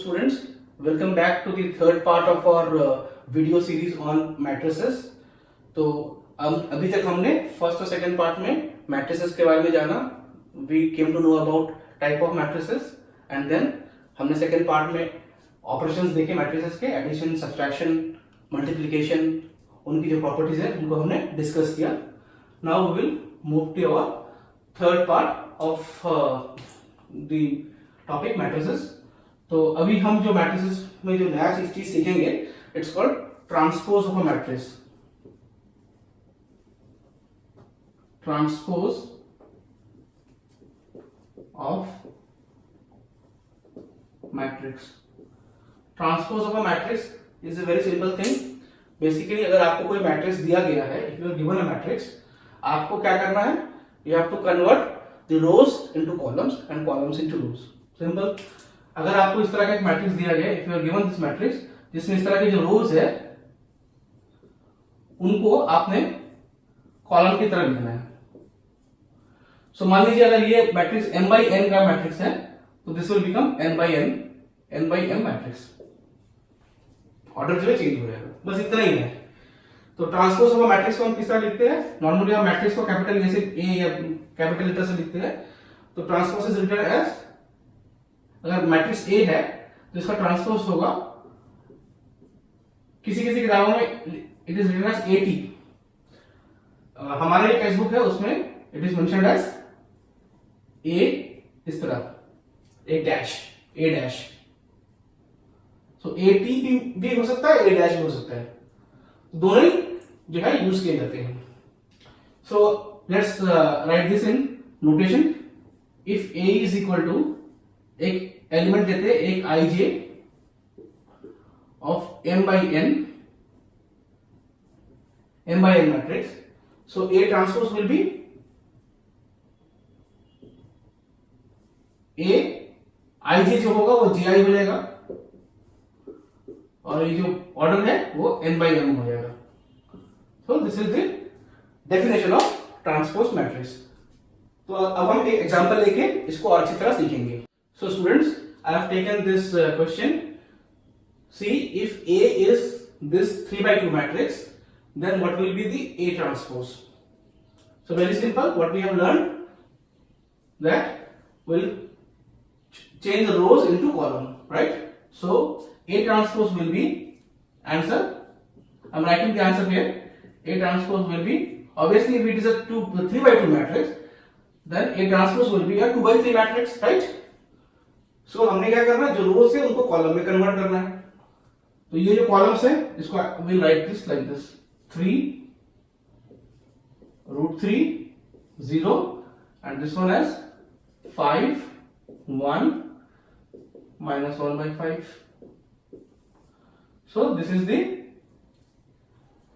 students, welcome back to the third part of our video series on matrices. तो अभी तक हमने first और सेकंड पार्ट में मैट्रिसेस के बारे में जाना. We came to know about type of matrices and then हमने सेकंड पार्ट में ऑपरेशंस देखे मैट्रिसेस के, एडिशन, सब्ट्रैक्शन, मल्टीप्लिकेशन, उनकी जो प्रॉपर्टीज है उनको हमने डिस्कस किया. Now we will move to our third part of the topic matrices. तो अभी हम जो मैट्रिसेस में जो नया चीज सीखेंगे, it's called transpose of a matrix. Transpose of matrix. Transpose of a matrix is a very simple thing. Basically अगर आपको कोई मैट्रिक्स दिया गया है, if you are given a matrix, आपको क्या करना है? You have to convert the rows into columns and columns into rows. Simple. अगर आपको इस तरह का एक मैट्रिक्स दिया गया, if you are given this matrix, जिसमें इस तरह के जो रोज है उनको आपने कॉलम की तरह लिखना है. सो मान लीजिए अगर ये मैट्रिक्स m by n का मैट्रिक्स है, तो this will become n by m matrix. Order जो है चेंज हो जाएगा. बस इतना ही है. तो ट्रांसपोज ऑफ अ मैट्रिक्स को हम किस तरह लिखते हैं? नॉर्मली हम मैट्रिक्स को कैपिटल जैसे ए या कैपिटल लेटर से लिखते हैं. तो ट्रांसपोज इज रिटन एज, अगर मैट्रिक्स ए है तो इसका ट्रांसपोज होगा, किसी किसी किताबों में it is written as A T. हमारा एक टेक्स्ट बुक है, उसमें it is mentioned as A, इस तरह एक dash, A dash. So A T भी हो सकता है, ए डैश भी हो सकता है. दोनों ही जो है यूज किए जाते हैं. So let's write this in notation. If a is equal to, एक एलिमेंट देते हैं, एक i j of m by n matrix. So A transpose will be A, i j जो होगा वो ji हो जाएगा, और ये जो ऑर्डर है वो n by m हो जाएगा. सो this is the definition of transpose matrix. तो अब हम एक एग्जांपल लेके इसको और अच्छी तरह सीखेंगे. So students, I have taken this question. See, if A is this 3 by 2 matrix, then what will be the A transpose? So very simple. What we have learned, that will change the rows into column, right? So A transpose will be answer. I'm writing the answer here. A transpose will be, obviously if it is a 3 by 2 matrix, then A transpose will be a 2 by 3 matrix, right? सो हमने क्या करना है, जो रोज है उनको column में convert करना है. तो ये जो कॉलम्स है, इसको will write this like this: 3 √3 0 and this one as 5 1 -1 by 5. So this is the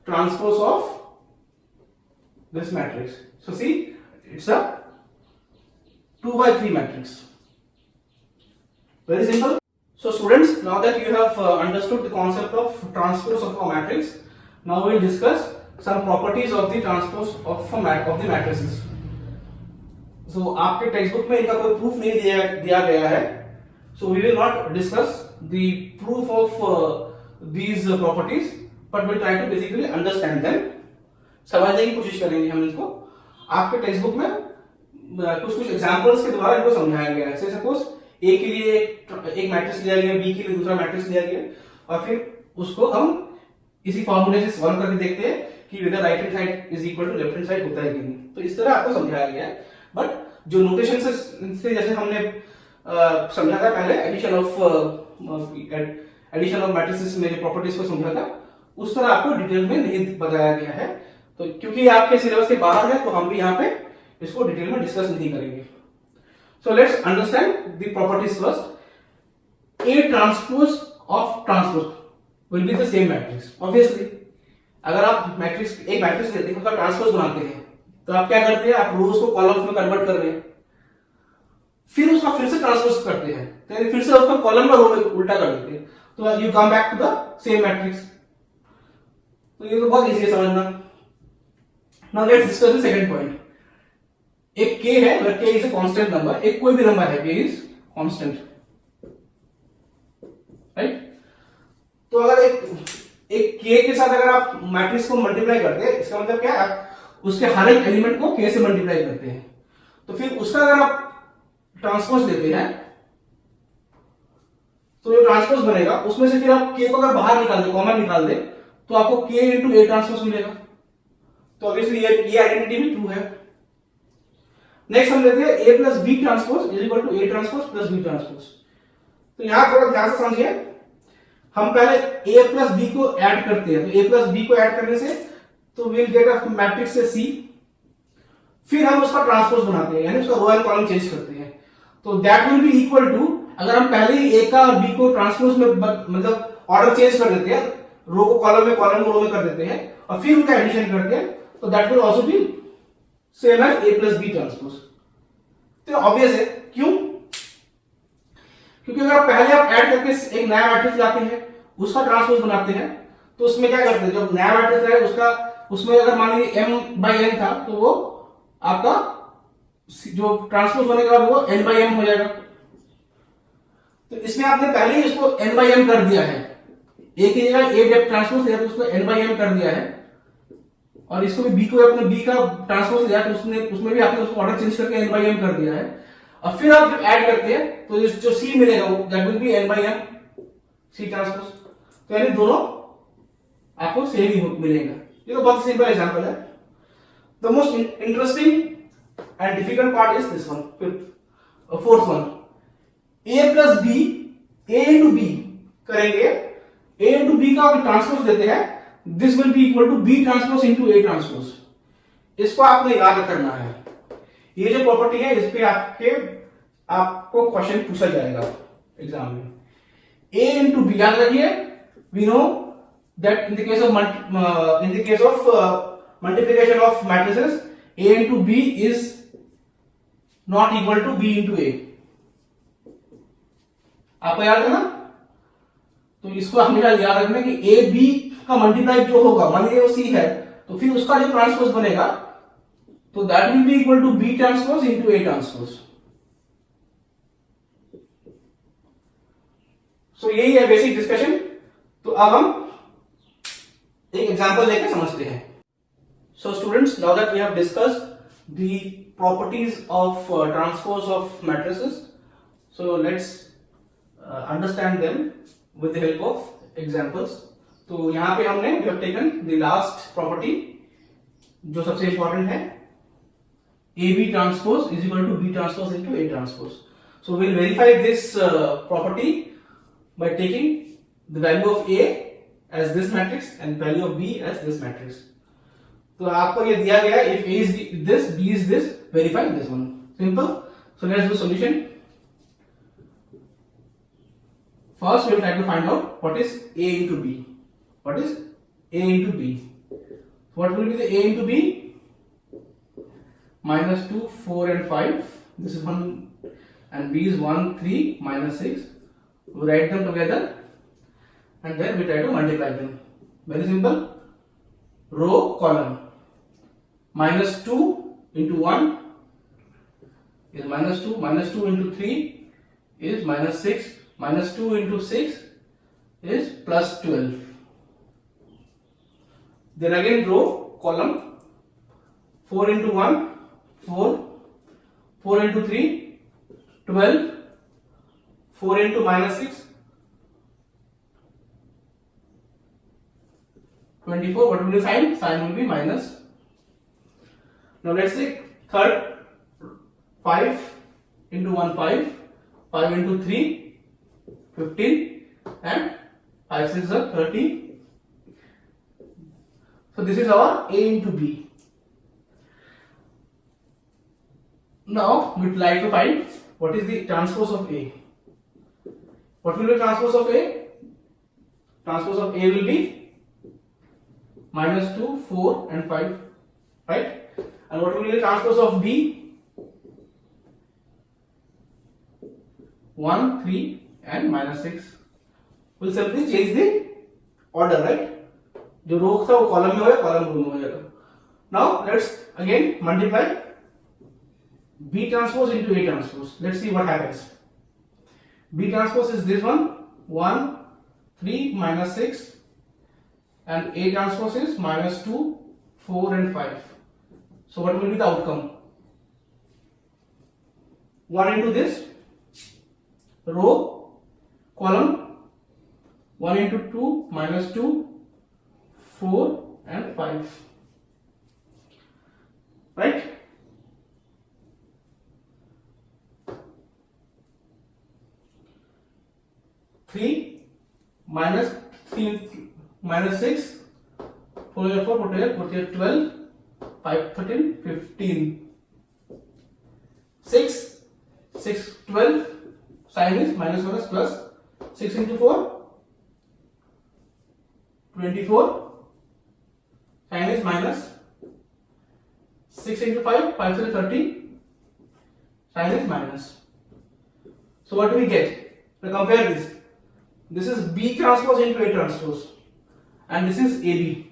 transpose of this matrix. So see, it's a 2 by 3 matrix. Very simple. So students, now that you have understood the concept of transpose of a matrix, now we will discuss some properties of the transpose of the matrices. So आपके text book में इनका कोई proof नहीं दिया गया है. So we will not discuss the proof of these properties, but we'll try to basically understand them. समझने की कोशिश करेंगे हम इसको. आपके टेक्स्ट बुक में कुछ एग्जांपल्स के द्वारा इनको समझाया गया है. सपोज ए के लिए एक मैट्रिक्स लिया गया, बी के लिए दूसरा मैट्रिक्स लिया गया, और फिर उसको हम इसी फॉर्मूले से सॉल्व करके देखते हैं कि whether right hand side is equal to left hand side होता है कि नहीं. तो इस तरह आपको समझाया गया है. बट जो नोटेशन से जैसे हमने समझा था पहले, एडिशन ऑफ मैट्रिसेस में जो प्रॉपर्टीज को समझा था, उस तरह आपको डिटेल में नहीं बताया गया है. तो क्योंकि आपके सिलेबस के बाहर है, तो हम भी यहाँ पे इसको डिटेल में डिस्कस नहीं करेंगे. So let's understand the properties first. A transpose of transpose will be the same matrix. Obviously, अगर आप एक मैट्रिक्स लेते हैं, उसका ट्रांसपोज बनाते हैं, तो आप क्या करते हैं? आप रोज को कॉलम्स में कन्वर्ट कर रहे हैं, फिर उसका फिर से ट्रांसपोज करते हैं, तो फिर से उसका कॉलम का रो में उल्टा कर देते हैं, तो you come back to the same matrix. तो ये तो बहुत इजी है समझना. Now let's discuss the second point. एक k है, अगर k is a constant number, एक कोई भी नंबर है, k इज कांस्टेंट. राइट। तो अगर एक के के साथ अगर आप मैट्रिक्स को मल्टीप्लाई करते हैं, इसका मतलब क्या है, आप उसके हर एक एलिमेंट को के से मल्टीप्लाई करते हैं, तो फिर उसका अगर आप ट्रांसपोज देते हैं तो जो ट्रांसपोज बनेगा उसमें से फिर आप के को अगर बाहर निकाल दे, कॉमन निकाल दे, तो आपको के इंटू ए ट्रांसपोज मिलेगा। तो ऑब्वियसली ये आइडेंटिटी भी ट्रू है। नेक्स्ट हम लेते हैं a plus B transpose is equal to a transpose plus B transpose. तो यहां थोड़ा ध्यान से समझिए, हम पहले ए प्लस बी को ऐड करते हैं, तो ए प्लस बी को ऐड करने से तो विल गेट अ मैट्रिक्स से सी, फिर हम उसका ट्रांसपोज बनाते हैं, यानी उसका रो एंड कॉलम चेंज करते हैं। तो that will be equal to, अगर हम पहले ही ए का और बी को ट्रांसपोज में मतलब ऑर्डर चेंज कर देते हैं, रो को कॉलम में, कॉलम को रो में कर देते हैं और फिर उनका एडिशन करते हैं, तो that will also be same as A plus B transpose. तो ऑब्वियस है, क्यों? क्योंकि अगर पहले आप ऐड करके एक नया मैट्रिक्स लाते हैं, उसका ट्रांसपोज बनाते हैं, तो उसमें क्या करते हैं, जब नया मैट्रिक्स है उसका, उसमें अगर मान लीजिए m बाई n था, तो वो आपका जो ट्रांसपोज होने के बाद वो n बाई m हो जाएगा। तो इसमें आपने पहले ही इसको n बाई m कर दिया है, a की जगह a जब ट्रांसपोज लिया तो उसको n बाई m कर दिया है, और इसको भी b को अपने b का ट्रांसपोज लिया तो उसमें भी आपने उसको ऑर्डर चेंज करके n बाई m कर दिया है। और फिर आप जब ऐड करते हैं तो जो c मिलेगा वो that will B n by m c transpose. तो यानी दोनों आपको सेम ही मिलेगा। ये तो बहुत सिंपल एग्जांपल है। The most interesting and difficult part is this one, fourth one, a plus B, a into B करेंगे, a इंटू बी का अगर ट्रांसपोज देते हैं, this will be equal to b transpose into a transpose. इसको आपने याद करना है। ये जो प्रॉपर्टी है इस पे आपको क्वेश्चन पूछा जाएगा एग्जाम में। a इंटू बी, याद रखिए, we know that in the case of multiplication of matrices, a into b is not equal to b into a, आपको याद है ना? तो इसको हमेशा याद रखना कि a b का मल्टीप्लाई जो होगा, मान लीजिए वो c है, तो फिर उसका जो ट्रांसपोज बनेगा तो that will be equal to b transpose into a transpose. So यही है बेसिक डिस्कशन। तो अब हम एक एग्जांपल लेकर समझते हैं। So students, now that we have discussed the properties of transpose of matrices, so let's understand them with the help of examples. तो यहां पे हमने we have taken the last property जो सबसे इंपॉर्टेंट है, A B transpose is equal to B transpose into A transpose. So we will verify this property by taking the value of A as this matrix and value of B as this matrix. तो आपको ये दिया गया, if A is this, B is this, verify this one. Simple. So let's do solution. First we will try to find out what is A into B. What is A into B? What will be the A into B? Minus 2, 4 and 5. This is 1 and B is 1, 3, minus 6. We write them together and then we try to multiply them. Very simple. Row, column. Minus 2 into 1 is minus 2. Minus 2 into 3 is minus 6. Minus 2 into 6 is plus 12. Then again row, column. 4 into 1, 4. 4 into 3, 12. 4 into minus 6, 24. What will be the sign? Sign will be minus. Now let's take third, 5 into 1, 5. 5 into 3, 15 and 5 6 are 30. So this is our A into B. Now we would like to find what is the transpose of A. What will be transpose of A? Transpose of A will be minus 2, 4 and 5, right? And what will be the transpose of B? 1, 3 and minus 6. We'll simply change the order, right? जो रो था वो column में हो या column row में हो जाएगा. Now let's again multiply B transpose into A transpose. Let's see what happens. B transpose is this one, 1, 3 minus 6, and A transpose is minus 2, 4 and 5. So what will be the outcome? 1 into this row, column, 1 into 2, minus 2, 4 and 5. Right? Three minus 6, 4 here 4, 4 here 12, 5 13, 15. 6, 12, sign is minus 1 is plus. 6 into 4, 24, sign is minus. 6 into 5, 5 is 30, sign is minus. So what do we get? Now compare this. This is B transpose into A transpose, and this is AB.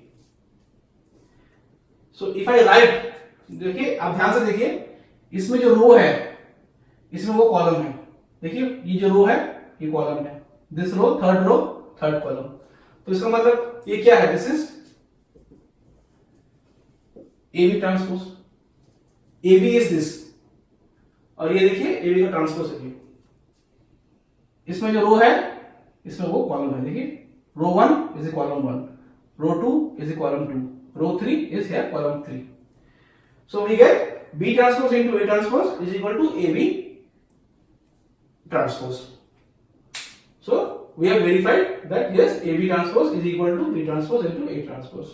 So if I write, देखिए आप ध्यान से देखिए, इसमें जो रो है इसमें वो कॉलम है. देखिए ये जो रो है ये कॉलम है. This row third column. तो इसका मतलब ये क्या है? This is AB transpose. AB is this, और ये देखिए AB का ट्रांसपोज है. इसमें जो रो है इसमें वो कॉलम है. देखिए row 1 is a column 1, row 2 is a column 2, row 3 is here column 3. So we get B transpose into A transpose is equal to AB transpose. So we have verified that yes, AB transpose is equal to B transpose into A transpose.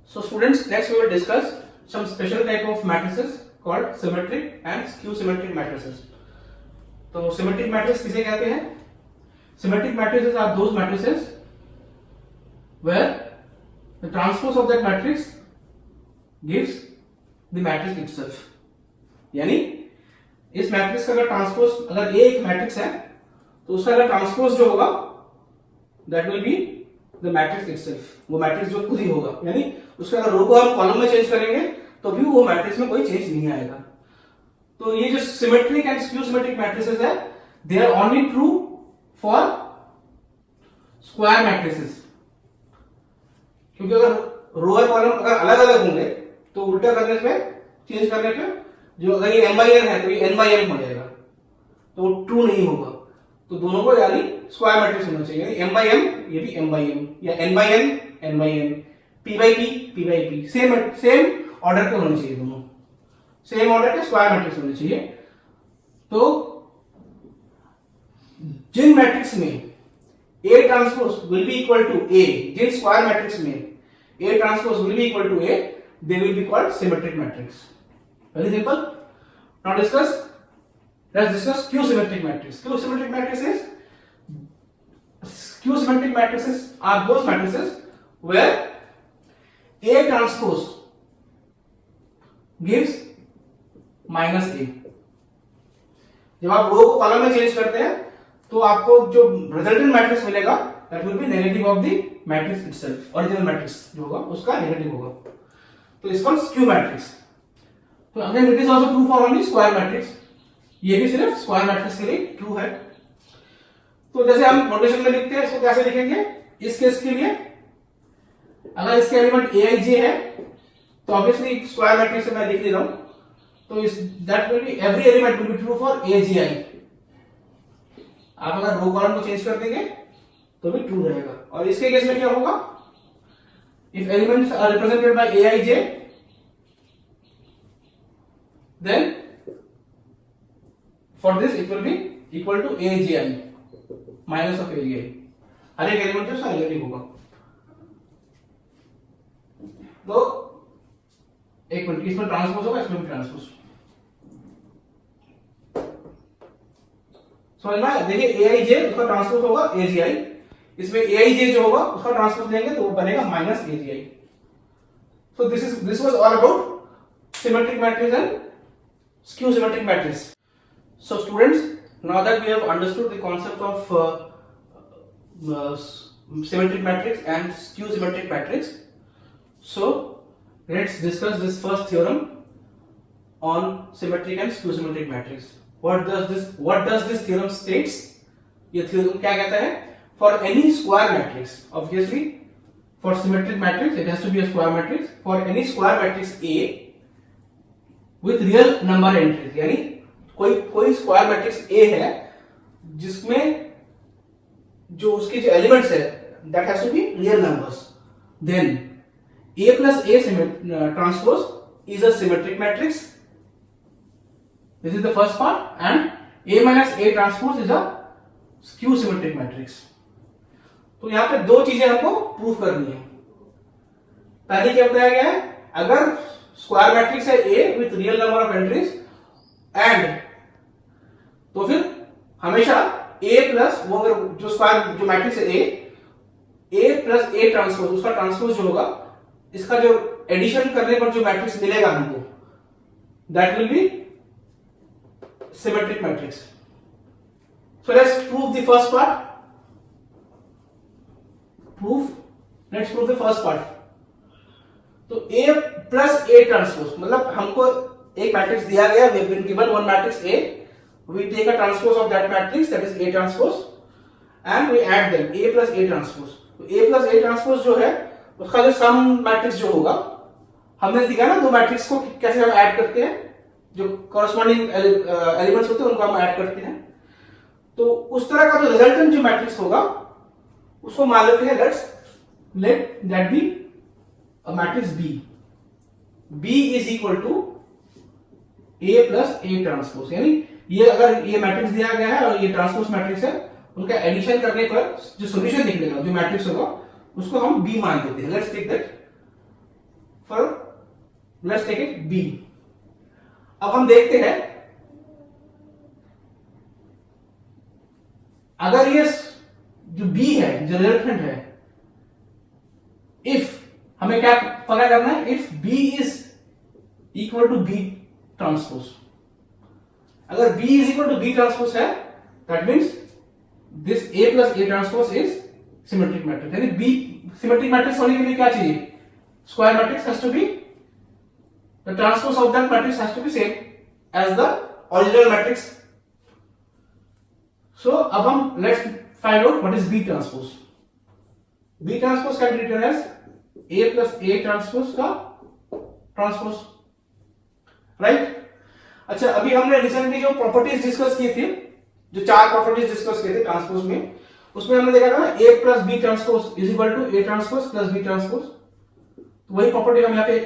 So students, next we will discuss some special type of matrices called symmetric and skew symmetric matrices. तो symmetric matrices किसे कहते हैं? Symmetric matrices are those matrices where the transpose of that matrix gives the matrix itself. यानी इस matrix का अगर transpose, अगर A एक मैट्रिक्स है तो उसका अगर ट्रांसपोज जो होगा that will be the matrix itself. वो मैट्रिक्स जो खुद ही होगा, यानी उसका अगर रो को हम कॉलम में चेंज करेंगे तो भी वो मैट्रिक्स में कोई चेंज नहीं आएगा. तो ये जो symmetric and skew symmetric matrices है, they are only true for square matrices. क्योंकि अगर रो और कॉलम अगर अलग अलग होंगे तो उल्टा करने पे, चेंज करने पे, जो अगर ये m by n है तो ये n by m हो जाएगा, तो वो ट्रू नहीं होगा. तो दोनों को यानी स्क्वायर मैट्रिक्स होना चाहिए. यानी m by m ये भी m by m, या n by n, p by p, same order के होने चाहिए. दोनों सेम ऑर्डर के स्क्वायर मैट्रिक्स होने चाहिए. तो जिन मैट्रिक्स में A transpose will be equal to A, जिन स्क्वायर मैट्रिक्स में A transpose will be equal to A, they will be called symmetric matrix. Very simple. Now let's discuss skew symmetric matrix. Skew symmetric matrices are those matrices where A transpose gives minus A. जब आप रो को column में change करते हैं तो आपको जो resultant matrix मिलेगा that will B negative of the matrix itself. Original matrix जो होगा उसका नेगेटिव होगा. तो इसका स्क्यू मैट्रिक्स. तो again it is also true for only square matrix. ये भी सिर्फ स्क्वायर मैट्रिक्स के लिए ट्रू है. तो जैसे हम नोटेशन में लिखते हैं, इसको कैसे लिखेंगे? इस केस के लिए अगर इसके एलिमेंट aij है तो ऑब्वियसली स्क्वायर मैट्रिक्स से मैं लिख ले रहा हूं, तो इस that will be every element will be true for agi. आप अगर रो कॉलम को चेंज कर देंगे तो भी ट्रू रहेगा. और इसके केस में क्या होगा? If elements are represented by aij, then for this it will be equal to agi minus of agi. हर एक एलिमेंट उसका नेगेटिव होगा. तो एक मिनट, इसमें ट्रांसपोज होगा, इसमें भी ट्रांसपोज. समझ में? देखिए aij उसका ट्रांसपोज होगा agi, इसमें aij जो होगा उसका ट्रांसपोज लेंगे तो वो बनेगा minus agi. So this was all about symmetric matrix and skew symmetric matrix. So students, now that we have understood the concept of symmetric matrix and skew symmetric matrix, so let's discuss this first theorem on symmetric and skew symmetric matrix. What does this theorem states? ये theorem क्या कहता है? for any square matrix, obviously for symmetric matrix it has to be a square matrix. For any square matrix A with real number entries, यानी कोई square matrix A है जिसमें जो उसके जो एलिमेंट्स है that has to be real numbers, then A plus A transpose is a symmetric matrix. This is the first part. And A minus A transpose is a skew symmetric matrix. तो यहां पे दो चीजें हमको prove करनी है. पहले क्या बताया गया है, अगर स्क्वायर मैट्रिक्स है A with real number of entries and, तो फिर हमेशा A प्लस वो अगर जो स्क्वायर जो मैट्रिक्स है A प्लस A ट्रांसपोज, उसका ट्रांसपोज जो होगा, इसका जो एडिशन करने पर जो मैट्रिक्स मिलेगा हमको, that will be symmetric matrix. So let's prove the first part. Let's prove the first part. तो A प्लस A ट्रांसपोज मतलब हमको एक मैट्रिक्स दिया गया, we have been given one matrix A, we take a transpose of that matrix, that is A transpose, and we add them A plus A transpose. तो A plus A transpose जो है उसका जो सम matrix जो होगा, हमने दिखा ना दो मैट्रिक्स को कैसे हम ऐड करते हैं, जो कॉरस्पॉन्डिंग एलिमेंट्स होते हैं उनको हम ऐड करते हैं. तो उस तरह का जो रिजल्टेंट जो मैट्रिक्स होगा उसको मान लेते हैं, let that be a matrix B. B is equal to A plus A transpose. यानी ये अगर ये मैट्रिक्स दिया गया है और ये ट्रांसपोज मैट्रिक्स है, उनका एडिशन करने पर जो सॉल्यूशन निकलेगा, जो मैट्रिक्स होगा, उसको हम B मान देते हैं. Let's take that for, let's take it B. अब हम देखते हैं अगर ये जो B है, जो रिजल्टेंट है, इफ हमें क्या पता करना है, if B is equal to B transpose. अगर B is equal to B transpose है, that means this A plus A transpose is symmetric matrix. यानी B सिमेट्रिक मैट्रिक्स होने के लिए क्या चाहिए, square matrix has to be, the transpose of that matrix has to be same as the original matrix. So अब हम let's find out what is B transpose. B transpose can be written as A plus A transpose का transpose, right? अच्छा, अभी हमने recently जो properties discuss की थी, जो चार प्रॉपर्टीज डिस्कस किए थे ट्रांसपोज में, उसमें हमने देखा था ना A plus B transpose is equal to A transpose plus B transpose. तो वही प्रॉपर्टी हम यहाँ पे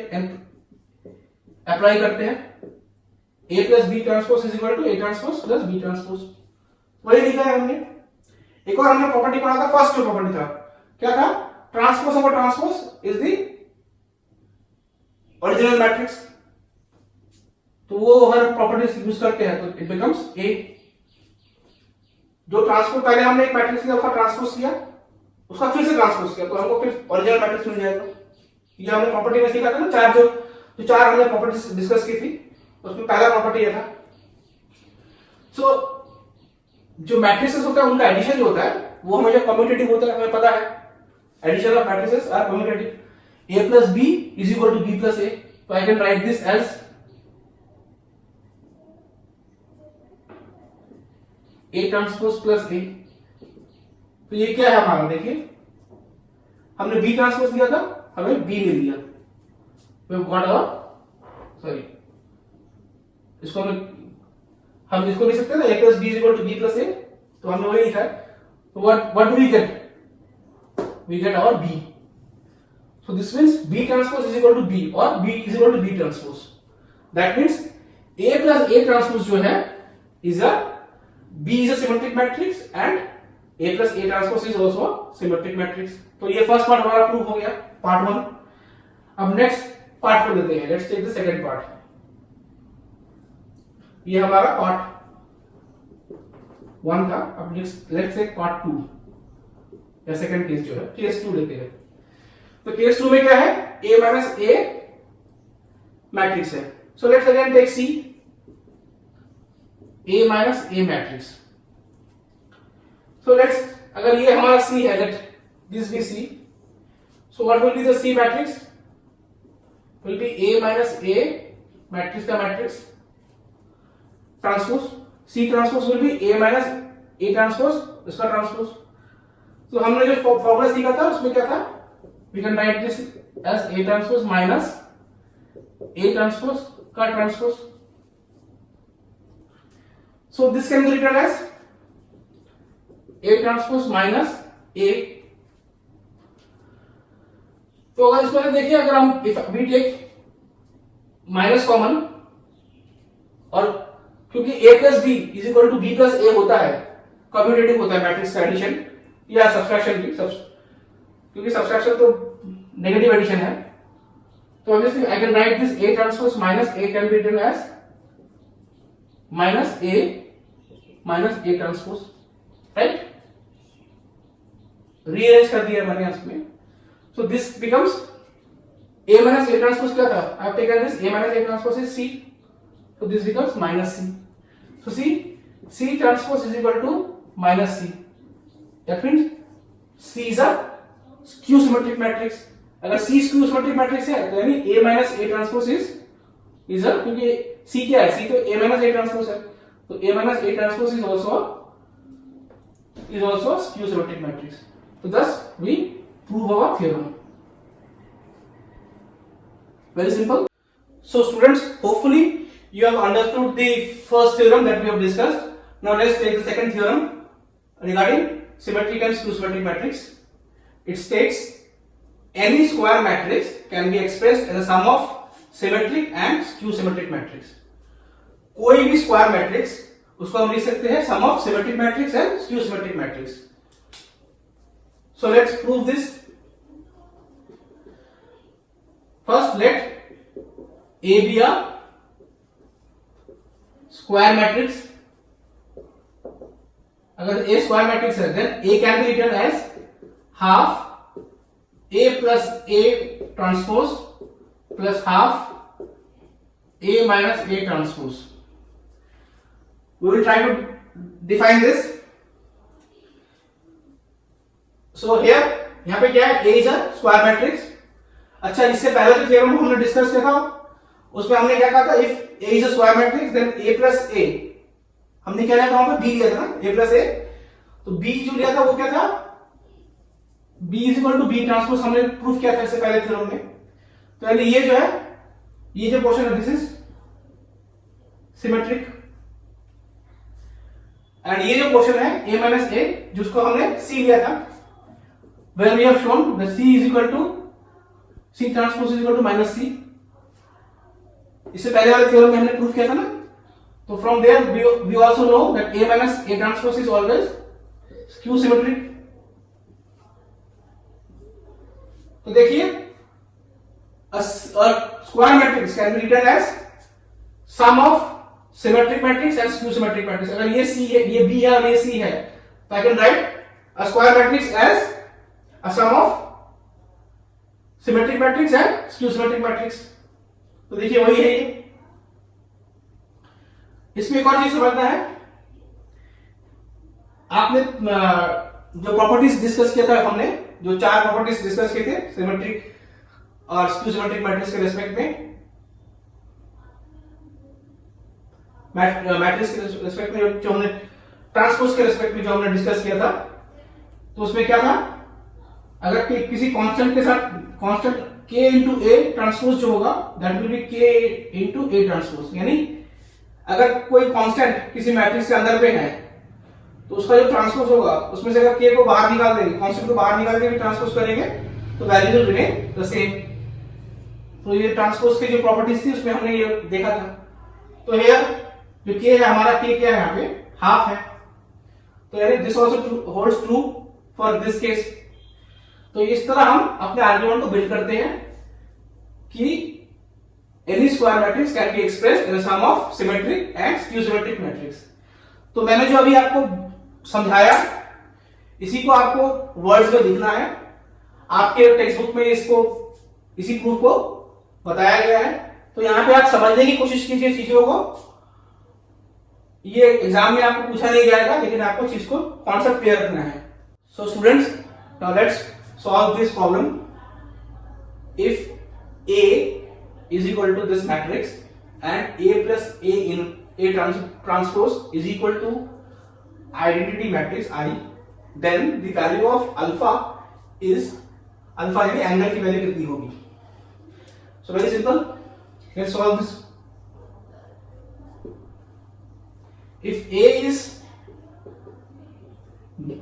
अप्लाई करते हैं. A plus B transpose is equal to A transpose plus B transpose. वही लिखा है हमने. एक और हमने प्रॉपर्टी पढ़ा था, फर्स्ट जो प्रॉपर्टी था क्या था, transpose of transpose is the original matrix. तो वो हर प्रॉपर्टीज यूज करते हैं, तो इट बिकम्स A. जो ट्रांसपोज पहले हमने एक मैट्रिक्स का ट्रांसपोज किया, उसका फिर से ट्रांसपोज किया, तो हमको फिर ओरिजिनल मैट्रिक्स मिल जाएगा. ये हमने प्रॉपर्टी में सीखा था ना, चार हमने प्रॉपर्टीज डिस्कस की थी, उसमें पहला प्रॉपर्टी ये था. सो जो मैट्रिसेस होता है उनका एडिशन जो होता है वो हमेशा कम्यूटेटिव होता है, हमें पता है. Addition of matrices are commutative. A plus B is equal to B plus A. तो I can write this as A transpose plus A. तो ये क्या है हमारा, देखिए हमने B ट्रांसपोज लिया था, हमें B मिल गया. सॉरी, इसको हम इसको लिख सकते हैं ना, A plus B is equal to B plus A. तो हमने वही लिखा है. तो what do we get, we get our B. So this means B transpose is equal to B or B is equal to B transpose. That means A plus A transpose जो है is a B is a symmetric matrix and A plus A transpose is also a symmetric matrix. तो ये first part हमारा prove हो गया, part 1. अब next part को लेते हैं. Let's take the second part. ये हमारा पार्ट 1 था. अब लेट्स टेक पार्ट 2 या सेकंड केस जो है, केस 2 लेते हैं. तो केस 2 में क्या है, A माइनस A मैट्रिक्स है. So let's again take C, A minus A matrix. So let's, अगर ये हमारा C है, let this be C. So what will be the C matrix, will be A minus A matrix का matrix transpose. C transpose will be A minus A transpose, इसका transpose. तो हमने जो formula सीखा था उसमें क्या था, we can write this as A transpose minus A transpose का transpose. So this can be written as A transpose minus A. तो अगर इसमें देखिए, अगर हम if we take minus common, और क्योंकि a plus B is equal to B plus A होता है, कम्यूटेटिव होता है मैट्रिक्स का एडिशन या सब्सट्रैक्शन भी, क्योंकि सब्सट्रैक्शन तो नेगेटिव एडिशन है. तो obviously I can write this a transpose minus a can be written as minus a transpose, right. Rearrange कर दिया मैंने इसमें. So this becomes a minus a transpose क्या था, I have taken this a minus a transpose is c, so this becomes minus c. So c transpose is equal to minus c. That means c is a skew symmetric matrix. अगर c skew symmetric matrix है तो यानी a minus a transpose is a, क्योंकि c क्या है, c तो a minus a transpose है, तो a minus a transpose is also a skew symmetric matrix. So thus we prove our theorem. Very simple. So students, hopefully you have understood the first theorem that we have discussed. Now let's take the second theorem regarding symmetric and skew symmetric matrix. It states any square matrix can be expressed as a sum of symmetric and skew symmetric matrix. कोई भी square matrix उसको हम लिख सकते हैं sum of symmetric matrix and skew symmetric matrix. So let's prove this. First, let A be a square matrix. अगर A square matrix है, then A can be written as half A plus A transpose plus half A minus A transpose. We will try to define this. So here, यहाँ पे क्या है, A is a square matrix. अच्छा, इससे पहले जो theorem हमने discuss किया था उसमें हमने क्या कहा था, if A is a square matrix then A plus A, हमने क्या लिया था वहां पे B लिया था ना, A plus A. तो B जो लिया था वो क्या था, B is equal to B transpose, हमने प्रूफ किया था इससे पहले थ्योरम में. तो यानी ये जो है, ये जो पोर्शन है दिस इज सिमेट्रिक, एंड ये जो पोर्शन है A minus A जिसको हमने C लिया था, where we have shown the C is equal to C transpose is equal to minus C. इससे पहले वाले थ्योरम में हमने प्रूफ किया था ना. तो from there we also know that A minus A transpose is always skew symmetric. तो देखिए, a square matrix can be written as sum of symmetric matrix and skew symmetric matrix. अगर ये C है, ये B है और ये C है, तो I can write a square matrix as a sum of symmetric matrix and skew symmetric matrix. तो देखिए वही है ये. इसमें एक और चीज समझना है, आपने जो प्रॉपर्टीज डिस्कस किया था, हमने जो 4 प्रॉपर्टीज डिस्कस किए थे सिमेट्रिक और स्क्यू सिमेट्रिक मैट्रिक्स के रेस्पेक्ट में, मैट्रिक्स के रेस्पेक्ट में जो हमने ट्रांसपोज के रेस्पेक्ट में जो हमने डिस्कस किया था, तो उसमें क्या था, अगर किसी कांस्टेंट के साथ constant k into A transpose जो होगा that will B k into A transpose. यानी अगर कोई कांस्टेंट किसी मैट्रिक्स के अंदर पे है तो उसका जो ट्रांसपोज होगा उसमें से अगर k को बाहर निकाल देंगे, कांस्टेंट को बाहर निकाल के भी ट्रांसपोज करेंगे तो value will remain the same. तो ये ट्रांसपोज की जो प्रॉपर्टीज थी उसमें हमने ये देखा था. तो हियर जो k है हमारा, k क्या है यहाँ पे, हाफ है. तो यानी this also holds true for this case. तो इस तरह हम अपने आर्गुमेंट को बिल्ड करते हैं कि any square matrix can be expressed in sum of symmetric and skew symmetric matrix. तो मैंने जो अभी आपको समझाया इसी को आपको वर्ड्स में लिखना है. आपके टेक्स्ट बुक में इसको इसी प्रूफ को बताया गया है. तो यहां पे आप समझने की कोशिश कीजिए चीजों को. ये एग्जाम में आपको पूछा नहीं जाएगा, लेकिन आपको चीज को कॉन्सेप्ट क्लियर रखना है. सो students, now let's solve this problem. If A is equal to this matrix and A plus A in A transpose is equal to identity matrix I, then the value of alpha is alpha यानी angle की value कितनी होगी. So very simple, let's solve this. If A is,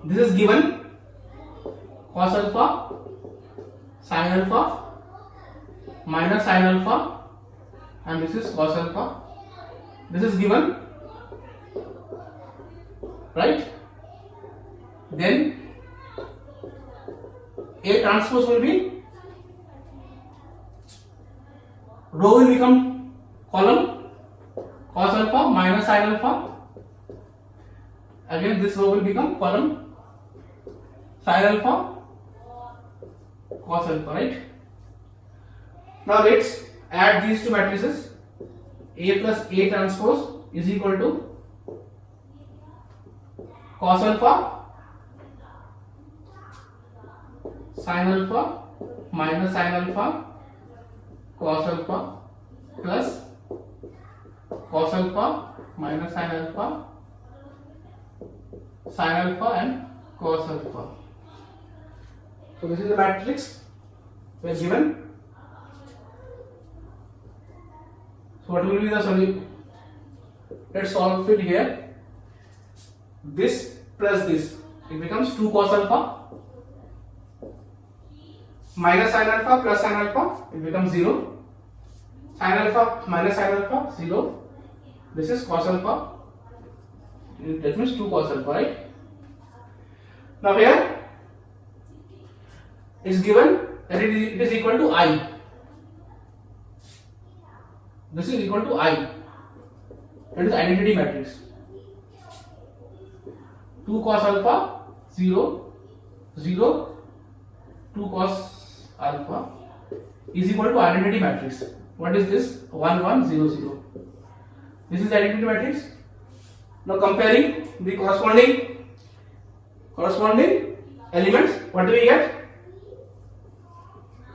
this is given cos alpha sin alpha minus sin alpha and this is cos alpha, this is given, right? Then A transpose will be, row will become column cos alpha minus sin alpha, again this row will become column sin alpha cos alpha, right? Now let's add these two matrices. A plus A transpose is equal to cos alpha sin alpha minus sin alpha cos alpha plus cos alpha minus sin alpha sin alpha and cos alpha. So this is the matrix we are given. So what will be the solution? Let's solve it here. This plus this, it becomes 2 cos alpha minus sin alpha plus sin alpha, it becomes 0. Sin alpha minus sin alpha 0. This is cos alpha, that means 2 cos alpha, right? Now here is given that it is equal to I. This is equal to I. That is identity matrix. 2 cos alpha 0 0 2 cos alpha is equal to identity matrix. What is this? 1 1 0 0. This is identity matrix. Now comparing the corresponding elements, what do we get?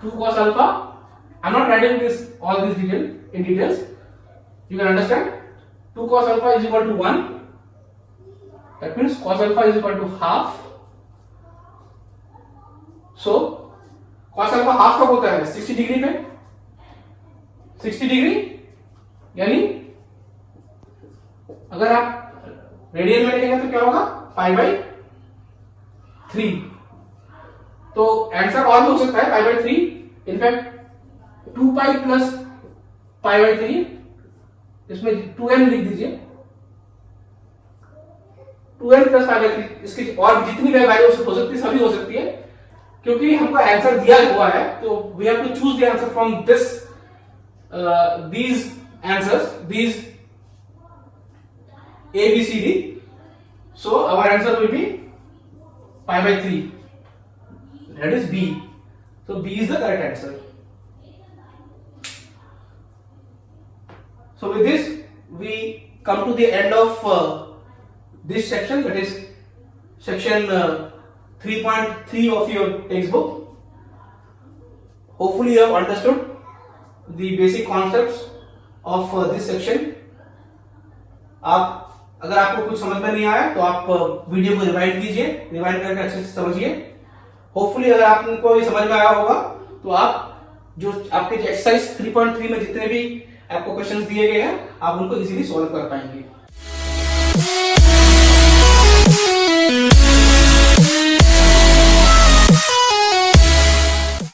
2 cos alpha. I am not writing this all these details. You can understand. 2 cos alpha is equal to 1. That means cos alpha is equal to half. So cos alpha half कब होता है? 60 degree पे. 60 degree यानी अगर आप radian में लिखेंगे तो क्या होगा? Pi by 3. तो आंसर और भी हो सकता है pi by 3. In fact 2 pi plus pi by 3, इसमें 2n लिख दीजिए. 2n प्लस पाई बाई 3, इसकी और जितनी भी वैल्यू हो सकती है सभी हो सकती है, क्योंकि हमको आंसर दिया हुआ है. तो we have to choose the answer from this these answers, these A, B, C, D. So our answer will be pi by 3. That is B. So B is the correct answer. So with this we come to the end of this section, that is section 3.3 of your textbook. Hopefully you have understood the basic concepts of this section. अगर आपको कुछ समझ में नहीं आया तो आप video को रिवाइंड कीजिए, रिवाइंड करके अच्छे से समझिए. होपफुली अगर आपको ये समझ में आया होगा तो आप जो आपके एक्सरसाइज 3.3 में जितने भी आपको क्वेश्चंस दिए गए हैं आप उनको इजीली सॉल्व कर पाएंगे.